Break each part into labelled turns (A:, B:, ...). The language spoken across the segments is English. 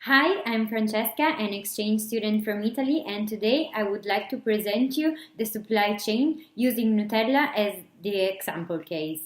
A: Hi, I'm Francesca, an exchange student from Italy, and today I would like to present you the supply chain using Nutella as the example case.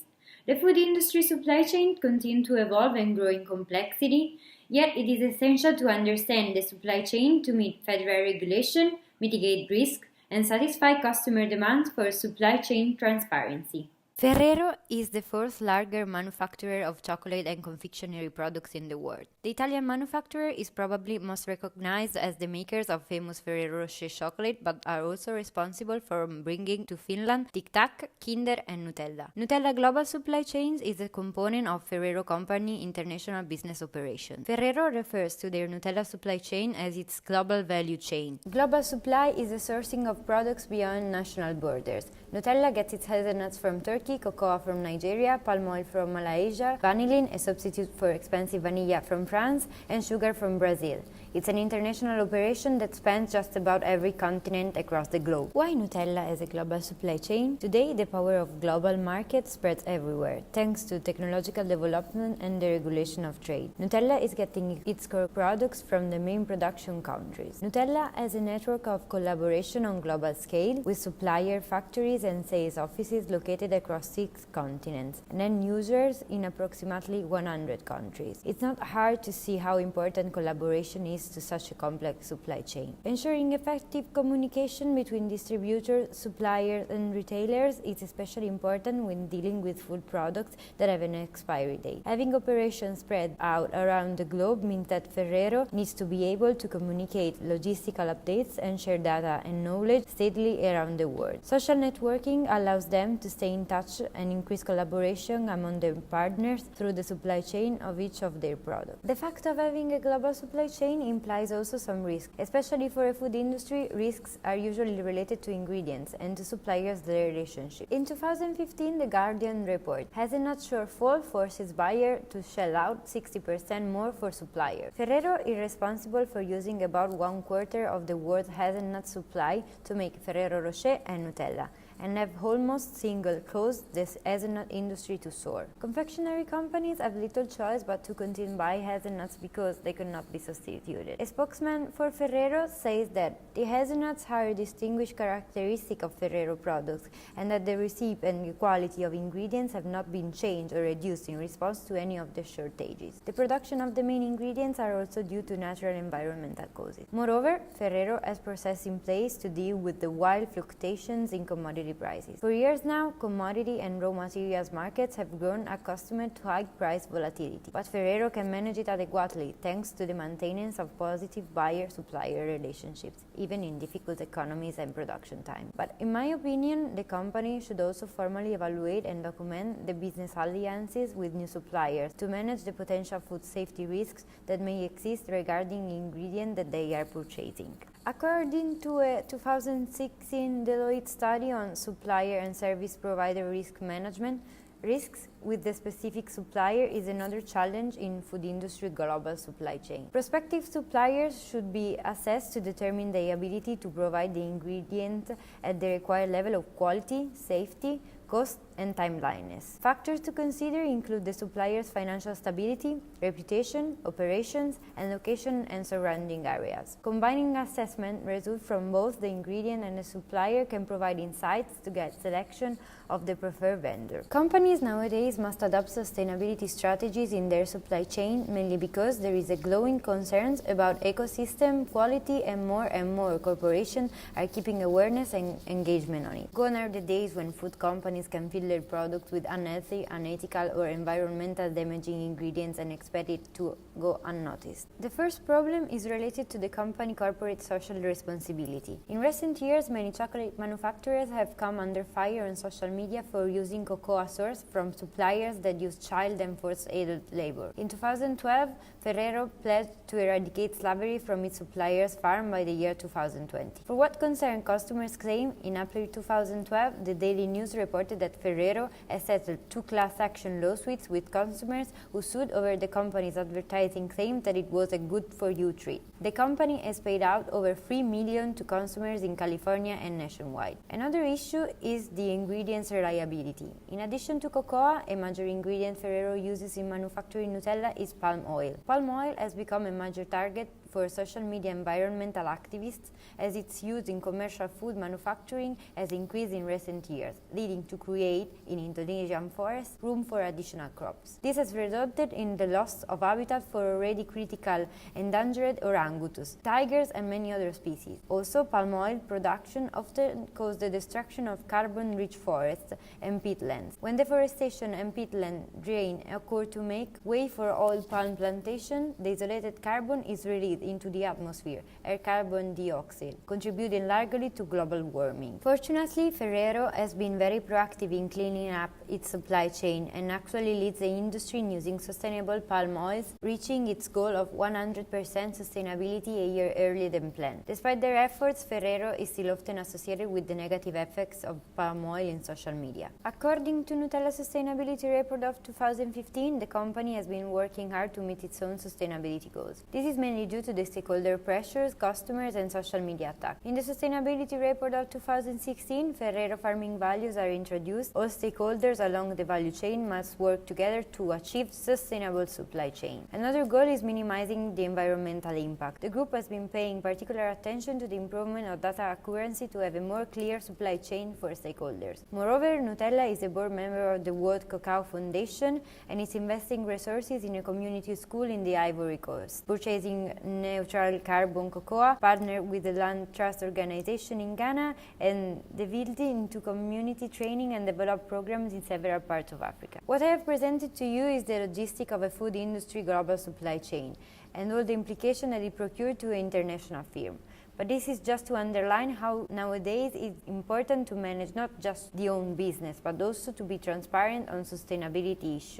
A: The food industry supply chain continues to evolve and grow in complexity, yet it is essential to understand the supply chain to meet federal regulation, mitigate risk, and satisfy customer demands for supply chain transparency.
B: Ferrero is the fourth largest manufacturer of chocolate and confectionery products in the world. The Italian manufacturer is probably most recognized as the makers of famous Ferrero Rocher chocolate, but are also responsible for bringing to Finland Tic Tac, Kinder, and Nutella. Nutella Global Supply Chain is a component of Ferrero Company international business operation. Ferrero refers to their Nutella supply chain as its global value chain. Global supply is the sourcing of products beyond national borders. Nutella gets its hazelnuts from Turkey, cocoa from Nigeria, palm oil from Malaysia, vanillin, a substitute for expensive vanilla, from France, and sugar from Brazil. It's an international operation that spans just about every continent across the globe. Why Nutella as a global supply chain? Today, the power of global markets spreads everywhere, thanks to technological development and the regulation of trade. Nutella is getting its core products from the main production countries. Nutella has a network of collaboration on global scale with supplier factories and sales offices located across 6 continents and end users in approximately 100 countries. It's not hard to see how important collaboration is to such a complex supply chain. Ensuring effective communication between distributors, suppliers, and retailers is especially important when dealing with food products that have an expiry date. Having operations spread out around the globe means that Ferrero needs to be able to communicate logistical updates and share data and knowledge steadily around the world. Social networking allows them to stay in touch and increase collaboration among their partners through the supply chain of each of their products. The fact of having a global supply chain implies also some risk. Especially for a food industry, risks are usually related to ingredients and to suppliers' relationship. In 2015, The Guardian report, hazelnut shortfall forces buyer to shell out 60% more for supplier. Ferrero is responsible for using about 1/4 of the world's hazelnut supply to make Ferrero Rocher and Nutella, and have almost caused the hazelnut industry to soar. Confectionery companies have little choice but to continue buying hazelnuts because they cannot be substituted. A spokesman for Ferrero says that the hazelnuts are a distinguished characteristic of Ferrero products and that the recipe and the quality of ingredients have not been changed or reduced in response to any of the shortages. The production of the main ingredients are also due to natural environmental causes. Moreover, Ferrero has processes in place to deal with the wild fluctuations in commodity prices. For years now, commodity and raw materials markets have grown accustomed to high price volatility, but Ferrero can manage it adequately thanks to the maintenance of positive buyer-supplier relationships, even in difficult economies and production time. But in my opinion, the company should also formally evaluate and document the business alliances with new suppliers to manage the potential food safety risks that may exist regarding ingredients that they are purchasing. According to a 2016 Deloitte study on supplier and service provider risk management, risks with the specific supplier is another challenge in food industry global supply chain. Prospective suppliers should be assessed to determine their ability to provide the ingredient at the required level of quality, safety, cost, and timeliness. Factors to consider include the supplier's financial stability, reputation, operations, and location and surrounding areas. Combining assessment results from both the ingredient and the supplier can provide insights to guide selection of the preferred vendor. Companies nowadays must adopt sustainability strategies in their supply chain, mainly because there is a growing concerns about ecosystem quality and more corporations are keeping awareness and engagement on it. Gone are the days when food companies can fill their products with unhealthy, unethical, or environmental damaging ingredients and expect it to go unnoticed. The first problem is related to the company corporate social responsibility. In recent years, many chocolate manufacturers have come under fire on social media for using cocoa sourced from suppliers that use child and forced adult labor. In 2012, Ferrero pledged to eradicate slavery from its suppliers' farm by the year 2020. For what concerns customers' claim, in April 2012, the Daily News reported that Ferrero Ferrero has settled 2 class action lawsuits with consumers who sued over the company's advertising claim that it was a good-for-you treat. The company has paid out over $3 million to consumers in California and nationwide. Another issue is the ingredients reliability. In addition to cocoa, a major ingredient Ferrero uses in manufacturing Nutella is palm oil. Palm oil has become a major target for social media environmental activists as its use in commercial food manufacturing has increased in recent years, leading to create, in Indonesian forests, room for additional crops. This has resulted in the loss of habitat for already critical endangered orangutans, tigers, and many other species. Also, palm oil production often causes the destruction of carbon-rich forests and peatlands. When deforestation and peatland drain occur to make way for oil palm plantation, the isolated carbon is released into the atmosphere, air carbon dioxide, contributing largely to global warming. Fortunately, Ferrero has been very proactive in cleaning up its supply chain and actually leads the industry in using sustainable palm oils, reaching its goal of 100% sustainability a year earlier than planned. Despite their efforts, Ferrero is still often associated with the negative effects of palm oil in social media. According to Nutella Sustainability Report of 2015, the company has been working hard to meet its own sustainability goals. This is mainly due to the stakeholder pressures, customers, and social media attacks. In the Sustainability Report of 2016, Ferrero farming values are introduced. All stakeholders along the value chain must work together to achieve sustainable supply chain. Another goal is minimizing the environmental impact. The group has been paying particular attention to the improvement of data accuracy to have a more clear supply chain for stakeholders. Moreover, Nutella is a board member of the World Cacao Foundation and is investing resources in a community school in the Ivory Coast, purchasing neutral carbon cocoa, partnered with the Land Trust Organization in Ghana, and delved into community training and developed programs in several parts of Africa. What I have presented to you is the logistics of a food industry global supply chain and all the implications that it procured to an international firm. But this is just to underline how nowadays it's important to manage not just the own business, but also to be transparent on sustainability issues.